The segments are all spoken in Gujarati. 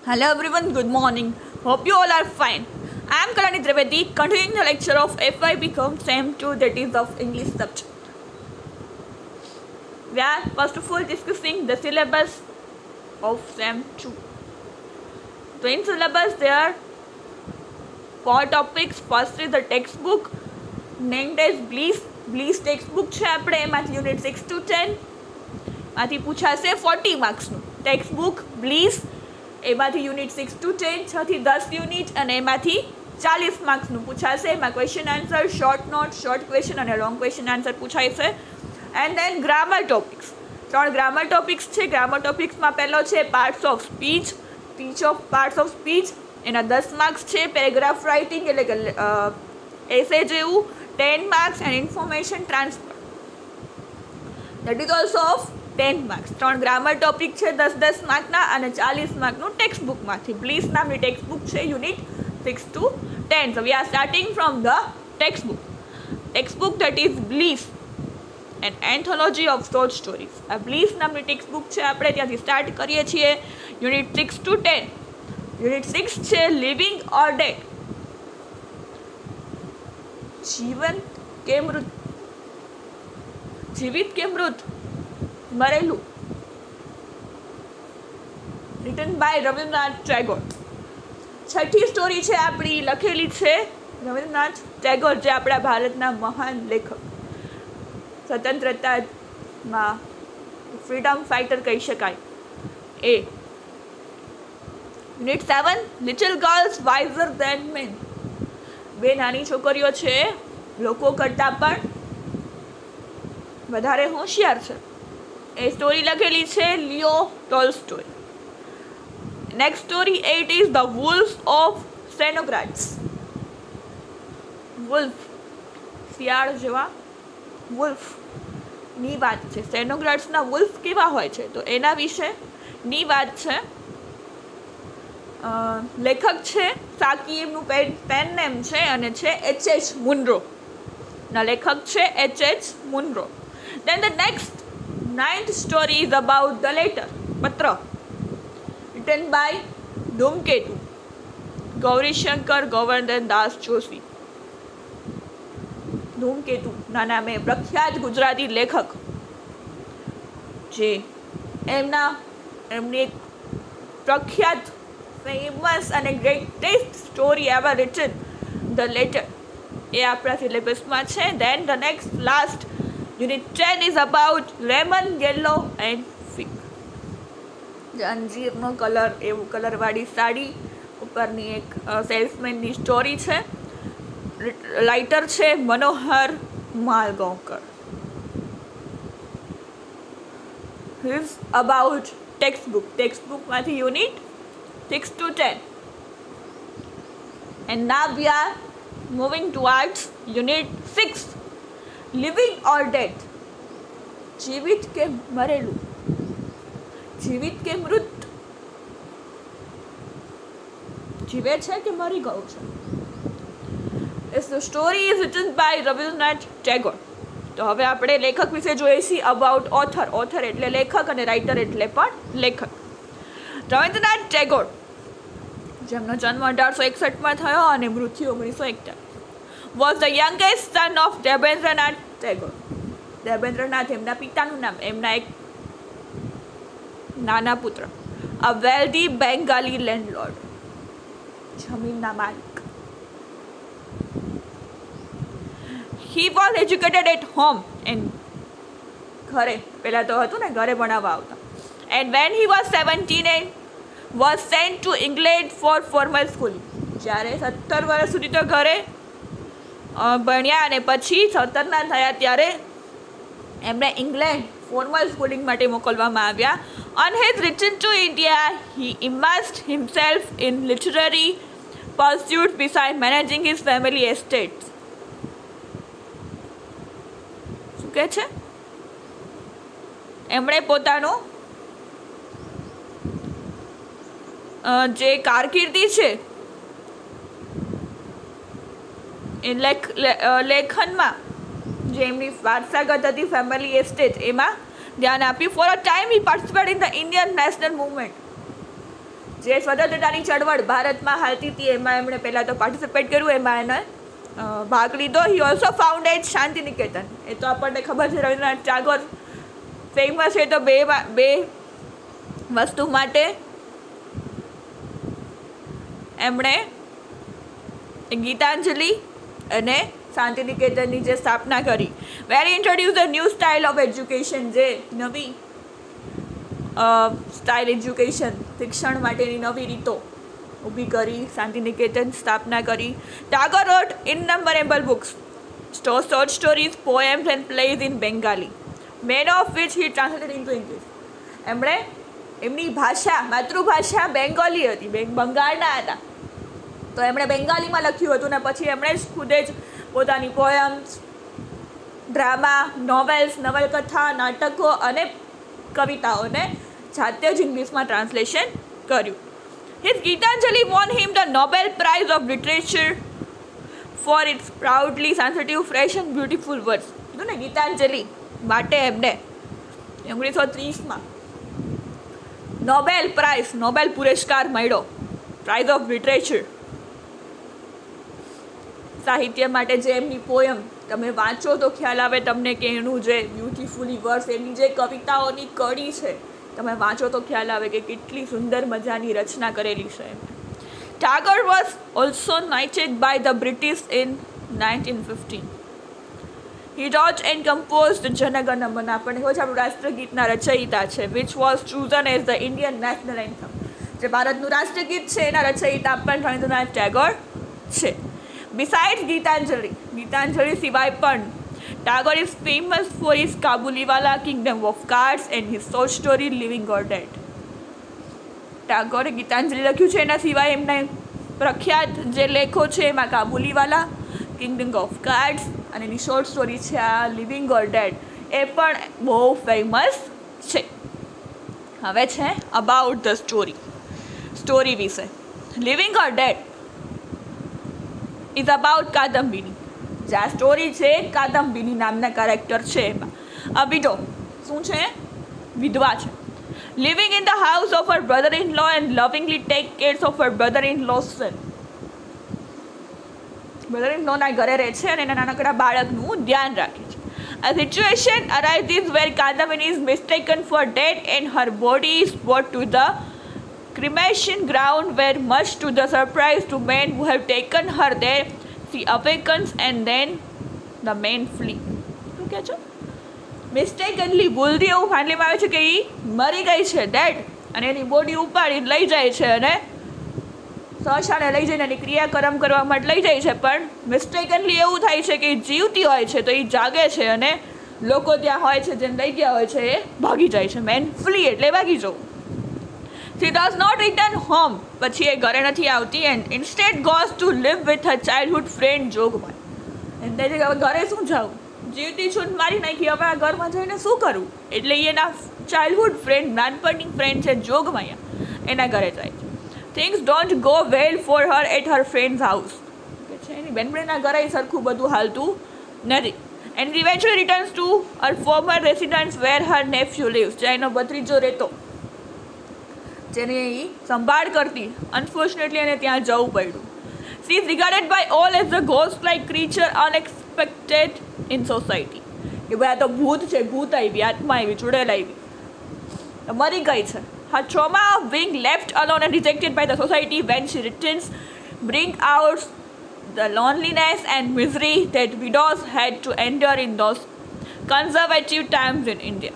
Hello everyone, good morning. Hope you all are fine. I am Kalani Trivedi, continuing the lecture of FYBCom SEM 2, that is of English subject. We are first of all discussing the syllabus of SEM 2. So in syllabus there are 4 topics. First is the textbook named as Bliss. Bliss textbook છે આપણે એમાંથી યુનિટ 6 to 10 માંથી પૂછાશે 40 માર્ક્સનું ટેક્સ્ટબુક બ્લીસ એમાંથી યુનિટ 6 to 10 6 થી 10 યુનિટ અને એમાંથી 40 માર્ક્સનું પૂછાશે. એમાં question answer, short note, short question અને લોંગ ક્વેશ્ચન આન્સર પૂછાય છે. And then grammar topics, 3 grammar topics છે. ગ્રામર ટોપિક્સમાં પહેલો છે parts of speech, parts of speech, એના 10 માર્ક્સ છે. પેરેગ્રાફ રાઇટિંગ એટલે કે એસે જેવું 10 marks and information transfer, that is also of 10 marks. 3 grammar topic છે 10-10 માર્કના અને 40 માર્કનું ટેક્સ્ટબુકમાંથી. બ્લીસ નામની ટેક્સ્ટબુક છે unit 6 to 10. So we are starting from the textbook that is Bliss, an anthology of short stories. આ બ્લીસ નામની ટેક્સ્ટબુક છે, આપણે ત્યાંથી સ્ટાર્ટ કરીએ છીએ યુનિટ 6 to 10. યુનિટ 6 છે લિવિંગ ઓર ડેડ, જીવિત કે મૃત, મરેલું. Written by Rabindranath Tagore. છઠ્ઠી સ્ટોરી છે આપણી, લખેલી છે રવિન્દ્રનાથ ટેગોર, જે આપણા ભારતના મહાન લેખક, સ્વતંત્રતામાં ફ્રીડમ ફાઇટર કહી શકાય એ. Unit 7 little girls wiser than men. 2 નાની છોકરીઓ છે લોકો કરતાં પણ વધારે હોશિયાર છે. એ સ્ટોરી લખેલી છે Leo Tolstoy. Next story 8 is the wolf of Senograds. Wolf, શિયાળ જેવા વુલ્ફની વાત છે. સેનોગ્રાડ્સના વુલ્ફ કેવા હોય છે તો એના વિશેની વાત છે. લેખક છે સાકી, એમનું પેન નેમ છે અને છે H.H. મુનરો. ના લેખક છે H.H. Munro. Then the next 9th story is about the letter, પત્ર, written by ધૂમકેતુ, ગૌરીશંકર ગોવર્ધન દાસ જોશી. ધૂમકેતુ ના નામે પ્રખ્યાત ગુજરાતી લેખક, જે એમની એક પ્રખ્યાત ફેમસ અને greatest story ever written, the letter, એ આપણા સિલેબસમાં છે. Then the next last unit 10 is about lemon yellow and fig. અંજીરનો કલર, એવું કલરવાળી સાડી ઉપરની એક સેલ્સમેનની સ્ટોરી છે. રાઇટર છે મનોહર માલગાંવકર. ઇઝ અબાઉટ ટેક્સ્ટબુકમાંથી unit 6 to 10. And now we are moving towards unit 6, living or dead. જીવિત કે મરેલું, જીવિત કે મૃત, જીવે છે કે મરી ગયું છે. The story is written by Rabindranath Tagore. તો હવે આપણે લેખક વિશે જોઈએ છીએ. અબાઉટ ઓથર, ઓથર એટલે લેખક અને રાઇટર એટલે પણ લેખક. રવિન્દ્રનાથ ટેગોર, જેમનો જન્મ 1861માં થયો અને મૃત્યુ 1941, was the youngest son of Debendranath Tagore. Debendranath એમના પિતાનું નામ, એમના એક નાના પુત્ર. અ વેલ્ધી બેંગાલી લેન્ડલોર્ડ, જમીનના માલિક. He was educated at home, ઘરે, પહેલાં તો હતું ને ઘરે ભણાવવા આવતા. And when he was 17 and was sent to England for formal schooling. જ્યારે 17 વર્ષ સુધી તો ઘરે ભણ્યા અને પછી 17ના થયા ત્યારે એમને ઇંગ્લેન્ડ ફોર્મલ સ્કૂલિંગ માટે મોકલવામાં આવ્યા. On his return to India, he immersed himself in literary pursuits besides managing his family estates. શું કહે છે? એમણે પોતાનું જે કારકિર્દી છે એ લેખનમાં, જે એમની વારસાગત હતી ફેમિલી એસ્ટેટ, એમાં ધ્યાન આપ્યું. For a time he participate in the Indian national movement. જે સ્વતંત્રતાની ચળવળ ભારતમાં હાલતી હતી એમાં એમણે પહેલાં તો પાર્ટિસિપેટ કર્યું, એમાં એને ભાગ લીધો. હી ઓલ્સો ફાઉન્ડેડ શાંતિ નિકેતન. એ તો આપણને ખબર છે, રવિન્દ્રનાથ ટાગોર ફેમસ છે તો બે વસ્તુ માટે. એમણે ગીતાંજલિ અને શાંતિ નિકેતનની જે સ્થાપના કરી. Very introduce the new style of education, જે નવી સ્ટાઇલ એજ્યુકેશન શિક્ષણ માટેની નવી રીતો ઊભી કરી. શાંતિ નિકેતન સ્થાપના કરી. Tagore wrote innumerable books, short stories, poems and plays in Bengali, many of which he translated into English. એમણે એમની ભાષા, માતૃભાષા બેંગાલી હતી, બંગાળના હતા, તો એમણે બેંગાલીમાં લખ્યું હતું ને પછી એમણે જ ખુદે જ પોતાની પોયમ્સ, ડ્રામા, નોવેલ્સ, નવલકથા, નાટકો અને કવિતાઓને જાતે જ ઇંગ્લિશમાં ટ્રાન્સલેશન કર્યું. His Gitanjali won him the Nobel Prize of Literature for its proudly sensitive, fresh and beautiful words. કીધું ને, ગીતાંજલિ માટે એમને 1930માં નોબેલ પુરસ્કાર મળ્યો, પ્રાઇઝ ઓફ લિટરેચર, સાહિત્ય માટે. જે એમની પોયમ તમે વાંચો તો ખ્યાલ આવે તમને કે એનું જે બ્યુટીફુલી વર્સ, એમની જે કવિતાઓની કડી છે, તમે વાંચો તો ખ્યાલ આવે કે કેટલી સુંદર મજાની રચના કરેલી છે. Tagore was also knighted by the British in 1915. He wrote and composed Jana Gana Mana. આપણને ખબર છે આપણું રાષ્ટ્રગીતના રચયિતા છે, which was chosen as the Indian national anthem. જે ભારતનું રાષ્ટ્રગીત છે એના રચયિતા પણ રવિન્દ્રનાથ ટાગોર છે. બિસાઇડ્સ ગીતાંજલિ સિવાય પણ Tagore is famous for his Kabuliwala Kingdom of Cards and his short story Living or Dead. ટાગોરે Gitanjali લખ્યું છે, એના સિવાય એમના પ્રખ્યાત જે લેખો છે એમાં કાબુલીવાલા, કિંગડમ ઓફ કાર્ડ્સ અને એની શોર્ટ સ્ટોરી છે આ લિવિંગ ઓર ડેડ, એ પણ બહુ ફેમસ છે. હવે છે અબાઉટ ધ સ્ટોરી વિશે. Living or dead is about Kadambini. જે આ સ્ટોરી છે કાદમ્બિની નામના કેરેક્ટર છે એમાં. અબિડો શું છે? વિધવા છે. Living in the house of her brother in law and lovingly take care of her brother in law son. Brother in લોના ઘરે રહે છે અને એના નાનકડા બાળકનું ધ્યાન રાખે છે. A situation arises where Kadambini is mistaken for dead and her body is brought to the cremation ground where, much to the surprise to men who have taken her there, she awakens and then the men flee. શું કહે છો? મિસ્ટેકનલી ભૂલથી એવું ફાઇનલીમાં આવે છે કે એ મરી ગઈ છે, ડેડ, અને એની બોડી ઉપાડીને લઈ જાય છે અને શમશાને લઈ જઈને એની ક્રિયાકર્મ કરવા માટે લઈ જાય છે. પણ મિસ્ટેકનલી એવું થાય છે કે એ જીવતી હોય છે તો એ જાગે છે અને લોકો ત્યાં હોય છે જેને લઈ ગયા હોય છે એ ભાગી જાય છે. મેન ફ્લી એટલે ભાગી જવું. She does not return home. પછી એ ઘરે નથી આવતી and instead goes to live with her childhood friend જોગમાઈ. એટલે હવે ઘરે શું જાઉં, જીવતી છું મારી નાખી, હવે આ ઘરમાં જઈને શું કરું, એટલે એના ચાઇલ્ડહુડ ફ્રેન્ડ, નાનપણની ફ્રેન્ડ છે જોગમાયા, એના ઘરે જાય છે. Things don't go well for her at her friend's house. કે છે એની બેનપણીના ઘરે સરખું બધું હાલતું નથી. And eventually returns to her former residence where her nephew lives. જ્યાં એનો ભત્રીજો રહેતો, જેને એ સંભાળ કરતી, અનફોર્ચ્યુનેટલી એને ત્યાં જવું પડ્યું. She is regarded by all as a ghost-like creature unexpected in society. કે ભાઈ આ તો ભૂત છે, ભૂત આવી, આત્મા આવી, ચુડેલ આવી, મરી ગઈ છે. Her trauma of being left alone and rejected by the society when she returns bring out the loneliness and misery that widows had to endure in those conservative times in India.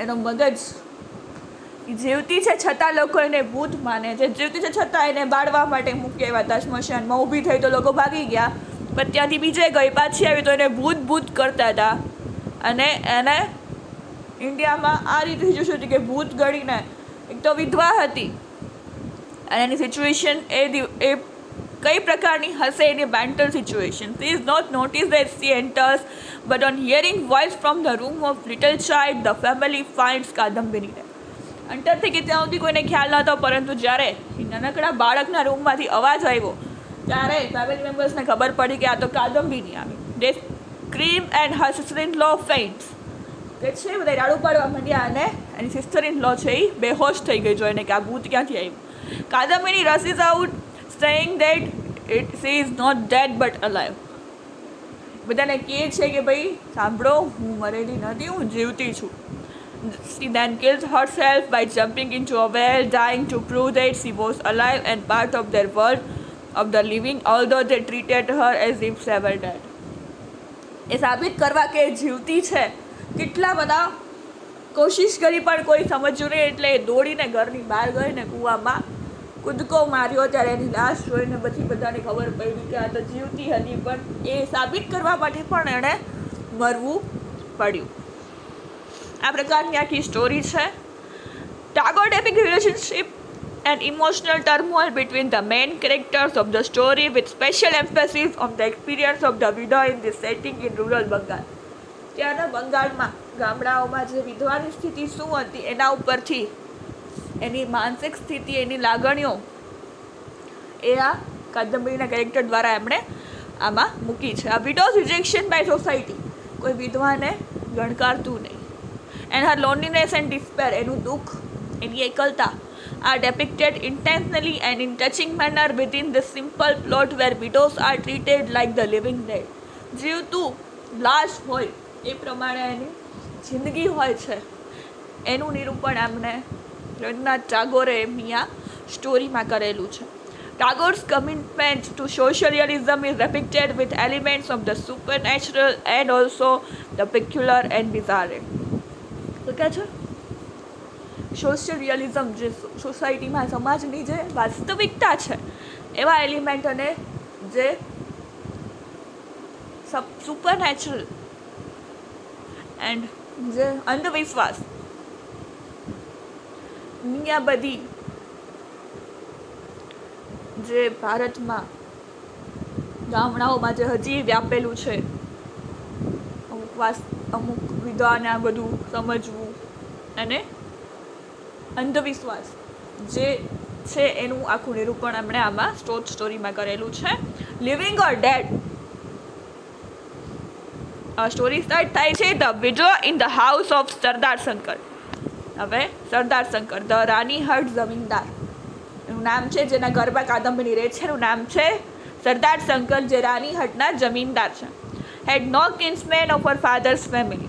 એનો મગજ જીવતી છે છતાં લોકો એને ભૂત માને છે, જીવતી છે છતાં એને બાળવા માટે મૂકી આવ્યા હતા સ્મશાનમાં. ઊભી થઈ તો લોકો ભાગી ગયા, પણ ત્યાંથી બીજે ગઈ, પાછી આવી તો એને ભૂત કરતા હતા. અને એને ઇન્ડિયામાં આ રીતે સિચ્યુએશન હતી કે ભૂત ગળીને, એક તો વિધવા હતી અને એની સિચ્યુએશન એ કઈ પ્રકારની હશે, એની mental situation. She is not noticed as she enters, but on hearing voice from the room of little child, the family finds કાદમ્બિની. અંતરથી કે ત્યાં સુધી કોઈને ખ્યાલ નહોતો, પરંતુ જ્યારે નાનકડા બાળકના રૂમમાંથી અવાજ આવ્યો ત્યારે ફેમિલી મેમ્બર્સને ખબર પડી કે આ તો કાદમ્બિની આવી. They scream and her sister-in-law faints. કે છે બધા રાડું પાડવા માંડ્યા અને એની સિસ્ટર ઇન લો છે એ બેહોશ થઈ ગઈ જોઈને કે આ ભૂત ક્યાંથી આવ્યું. Kadambini rushes out saying that she is not dead but alive. બધાને કહે છે કે ભાઈ સાંભળો, હું મરેલી નથી, હું જીવતી છું. She then kills herself by jumping into a well, dying to prove that she was alive and part of their world of the living, although they treated her as if she were dead. એ સાબિત કરવા કે જીવતી છે, કેટલા બધા કોશિશ કરી પણ કોઈ સમજ્યું નહીં, એટલે એ દોડીને ઘરની બહાર ગઈને કૂવામાં કૂદકો માર્યો. ત્યારે એની લાશ જોઈને પછી બધાને ખબર પડી કે આ તો જીવતી હતી, પણ એ સાબિત કરવા માટે પણ એણે મરવું પડ્યું. આ પ્રકારની આખી સ્ટોરી છે. Tagore depicts relationship and emotional turmoil between the main characters of the story with special emphasis on the experience of the widow in this setting in rural Bengal. ત્યાંના બંગાળમાં ગામડાઓમાં જે વિધવાની સ્થિતિ શું હતી એના ઉપરથી એની માનસિક સ્થિતિ, એની લાગણીઓ એ આ કાદંબરીના કેરેક્ટર દ્વારા એમણે આમાં મૂકી છે. આ વિડોઝ રિજેક્શન બાય સોસાયટી, કોઈ વિધવાને ગણકારતું નહીં. And her loneliness and despair, એનું દુઃખ, એની એકલતા are depicted intentionally and in touching manner within this simple plot where widows are treated like the living dead. જીવતું લાશ હોય એ પ્રમાણે એની જિંદગી હોય છે, એનું નિરૂપણ એમને રવીન્દ્રનાથ ટાગોરે એમની આ સ્ટોરીમાં કરેલું છે. Tagore's commitment to social realism is depicted with elements of the supernatural and also the peculiar and bizarre. તો કહે છે સોશિયલ રિયલિઝમ, જે સોસાયટીમાં સમાજની જે વાસ્તવિકતા છે એવા એલિમેન્ટ અને જે સુપરનેચરલ એન્ડ જે અંધવિશ્વાસ આ બધી જે ભારતમાં ગામડાઓમાં જે હજી વ્યાપેલું છે, અમુક વિધવાને આ બધું સમજવું અને અંધવિશ્વાસ જે છે એનું આખું નિરૂપણ એમણે આમાં સ્ટોરીમાં કરેલું છે. Living or dead story start થાય છે the widow in the house of સરદાર શંકર. હવે સરદાર શંકર, ધ રાની હટ જમીનદાર એનું નામ છે, જેના ઘરમાં કાદંબરી રહે છે એનું નામ છે સરદાર શંકર, જે રાની હટના જમીનદાર છે. had no kinsman of her father's family.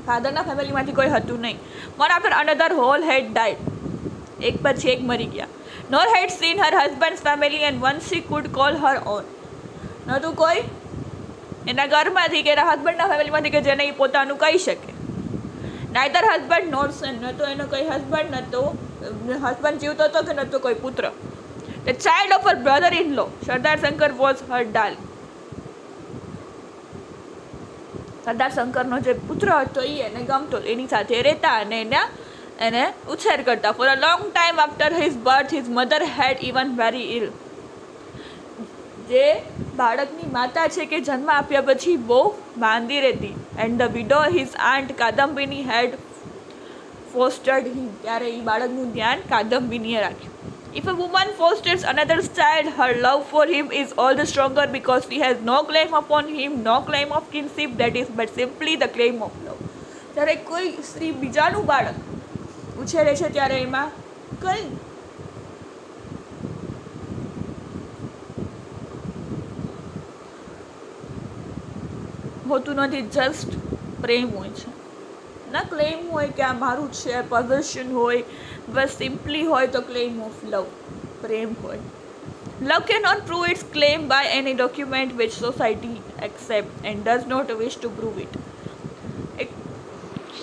ફાધરના ફેમિલીમાંથી કોઈ હતું નહીં. One after another all had died. એક પછી એક મરી ગયા. Nor had seen her husband's family and once she could call her own. નહોતું કોઈ એના ઘરમાંથી કે એના હસબન્ડના ફેમિલીમાંથી કે જેને એ પોતાનું કહી શકે. Neither husband nor son, નહોતો એનો કોઈ હસબન્ડ, નહોતો હસબન્ડ જીવતો હતો કે નહોતો કોઈ પુત્ર. The child of her brother-in-law, Sardar Shankar was her darling. સરદાર શંકરનો જે પુત્ર હતો એ એને ગમતો, એની સાથે રહેતા અને એને ઉછેર કરતા. For a long time after his birth his mother had even very ill. જે બાળકની માતા છે કે જન્મ આપ્યા પછી બહુ માંદી રહેતી. And the widow his aunt Kadambini had fostered him. ત્યારે એ બાળકનું ધ્યાન કાદંબિનીએ રાખ્યું. If a woman fosters another's child, her love for him is all the stronger because she has no claim upon him, no claim of kinship, that is but simply the claim of love. જ્યારે કોઈ સ્ત્રી બીજાનું બાળક ઉછેરે છે ત્યારે એમાં કંઈ હોતું નથી, જસ્ટ પ્રેમ હોય છે. ના ક્લેમ હોય કે આ મારું છે, પોઝેશન હોય, બસ સિમ્પલી હોય તો ક્લેમ ઓફ લવ, પ્રેમ હોય. Love can not prove its claim by any document which society accept and does not wish to prove it. એક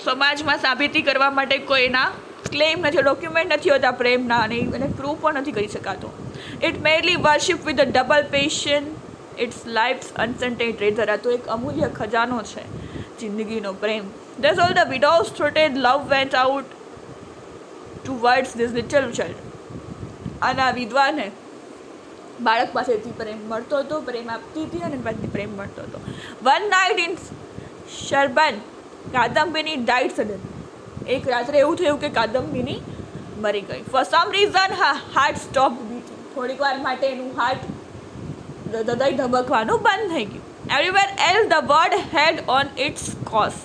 સમાજમાં સાબિતી કરવા માટે કોઈના ક્લેમ નથી, ડોક્યુમેન્ટ નથી હોતા પ્રેમના, અને એને પ્રૂવ પણ નથી કરી શકાતો. It merely worship with a double passion its life's uncertain treasure. આ તો એક અમૂલ્ય ખજાનો છે જિંદગીનો પ્રેમ. Thus all the widow's throated love went out towards this little child. અને આ વિધવાને બાળક પાસેથી પ્રેમ મળતો હતો, પ્રેમ આપતી હતી અને પાસેથી પ્રેમ મળતો હતો. One night in Sherban, કાદંબિની died suddenly. એક રાત્રે એવું થયું કે કાદંબિની મરી ગઈ. For some reason her heart stopped beating. થોડીક વાર માટે એનું હાર્ટ, હૃદય ધબકવાનું બંધ થઈ ગયું. Everywhere else the world held on its course.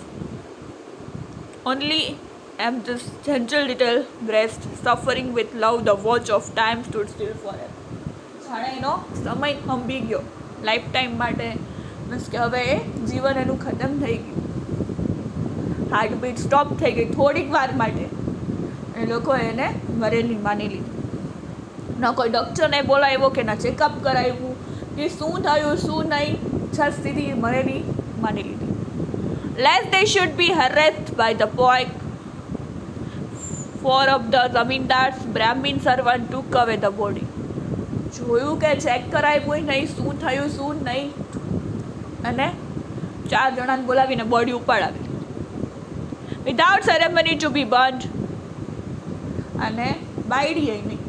only am this gentle little breast, suffering with love, the watch of time stood still forever. જાણે એનો સમય થંભી ગયો લાઈફ ટાઈમ માટે, મીન્સ કે હવે એ જીવન એનું ખતમ થઈ ગયું, હાર્ટબીટ સ્ટોપ થઈ ગઈ થોડીક વાર માટે, એ લોકોએ એને મરેલી માની લીધી. ન કોઈ ડૉક્ટરને બોલાવ્યો કે ના ચેકઅપ કરાવ્યું કે શું થયું શું નહીં, જસ્ટ સીધી મરેલી માની લીધી. Lest they should be harassed by the poet, four of the zamindars Brahmin servant took away the body. જોયું કે ચેક કરાવ્યું નહીં શું થયું શું નહીં, અને 4 જણાને બોલાવીને બોડી ઉપાડાવી વિધાઉટ સેરેમની ટુ બી બર્ન્ડ, અને બાયડીએ નહીં.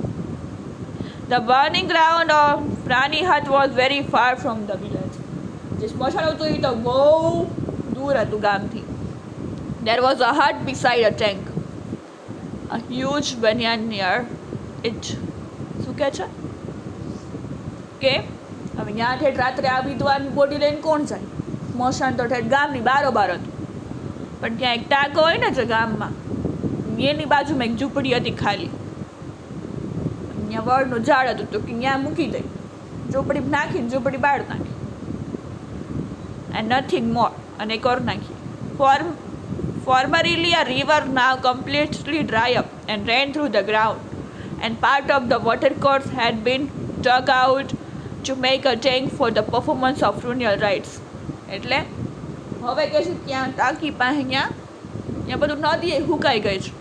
The burning ground of Ranihat was very far from the village. જે સ્મશાન હતું એ તો બહુ દૂર હતું ગામથી. There was a hut beside a tank, a huge banyan near it. શું કહે છે કે હવે ત્યાં ઠેઠ રાત્રે આ વિધવાની બોડી લઈને કોણ જાય, સ્મશાન તો ઠેઠ ગામની બારોબાર હતું, પણ ત્યાં એક ટાંકો હોય ને જે ગામમાં, એની બાજુમાં એક ઝૂંપડી હતી ખાલી, ત્યાં વડનું ઝાડ હતું તો કે ત્યાં મૂકી દઈ, ઝૂંપડી નાખીને ઝૂંપડી બાળ નાખી, એન્ડ નથિંગ મોર, અને કર નાખી. Formerly a river, now completely dry up and ran through the ground, and part of the watercourse had been dug out to make a tank for the performance of funeral rites. એટલે હવે કે છે ત્યાં ટાંકી પાસે ત્યાં બધું નદી હુકાઈ ગઈ છે,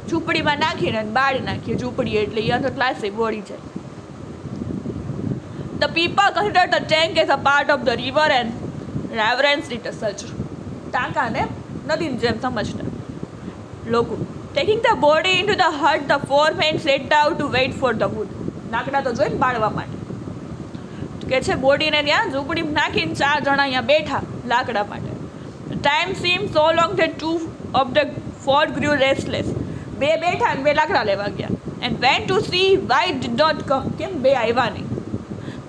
ઝૂંપડીમાં નાખીને બાળી નાખીએ ઝૂંપડી, એટલે એ અંદર ક્લાસે બોળી જાય. The people considered the tank as a part of the river and reverenced it as such. ટાંકાને નદીની જેમ સમજતા લોકો. Taking the body into the hut, the 4 men sat down to wait for the wood. લાકડા તો જોઈને બાળવા માટે કે છે, બોડીને ત્યાં ઝૂંપડીમાં નાખીને 4 જણા અહીંયા બેઠા લાકડા માટે. Time seem so long that 2 of the 4 grew restless. 2 બેઠા અને 2 લાકડા લેવા ગયા, and went to see why did not come, કેમ 2 આવ્યા નહીં.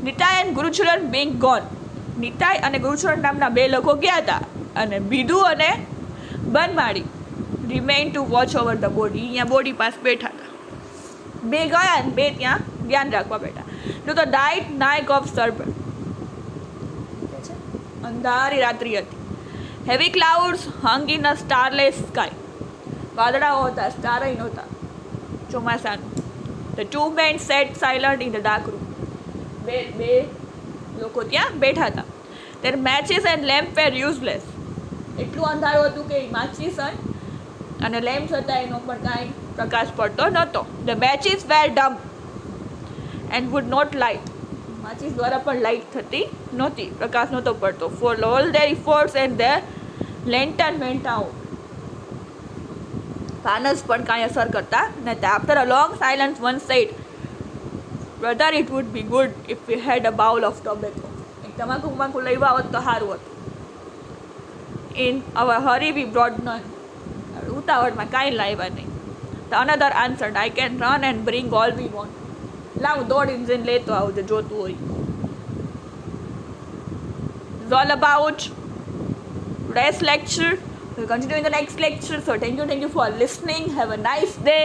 Nitai and ગુરુચરણ being gone. Nitai અને ગુરુચરણ નામના 2 લોકો ગયા હતા, અને બીદુ અને બનમાળી remain to watch over the body. અહીંયા બોડી પાસે બેઠા હતા, 2 ગયા અને 2 ત્યાં ધ્યાન રાખવા બેઠા. તો the night night of serpent, અંધારી રાત્રિ હતી. Heavy clouds hung in a starless sky. વાદળાઓ હતા, સ્ટાર નહોતા ચોમાસાનું. The 2 men sat silent in the dark room. 2 લોકો ત્યાં બેઠા હતા. Their matches and lamp were useless. એટલું અંધારું હતું કે માચીસ અને લેમ્પ્સ હતા એનો પણ કાંઈ પ્રકાશ પડતો નહોતો. The matches were dumb and would not light. માચીસ દ્વારા પણ લાઇટ થતી નહોતી, પ્રકાશ નહોતો પડતો. For all their efforts and their lantern went out. ફાનસ પણ કાંઈ અસર કરતા નહોતા. After a long silence, one said, "Brother, it would be good if we had a bowl of tobacco." એક તમાકુ લઈવા હોત તો સારું હતું. In our hurry we brought none. ઉતાવળમાં કાંઈ લાવ્યા નહીં. The another answered, "I can run and bring all we want." લાવ દોડીને જઈને લેતો આવજે જોતું હોય. It's all about today's lecture. We'll continue in the next lecture. So thank you for listening. Have a nice day.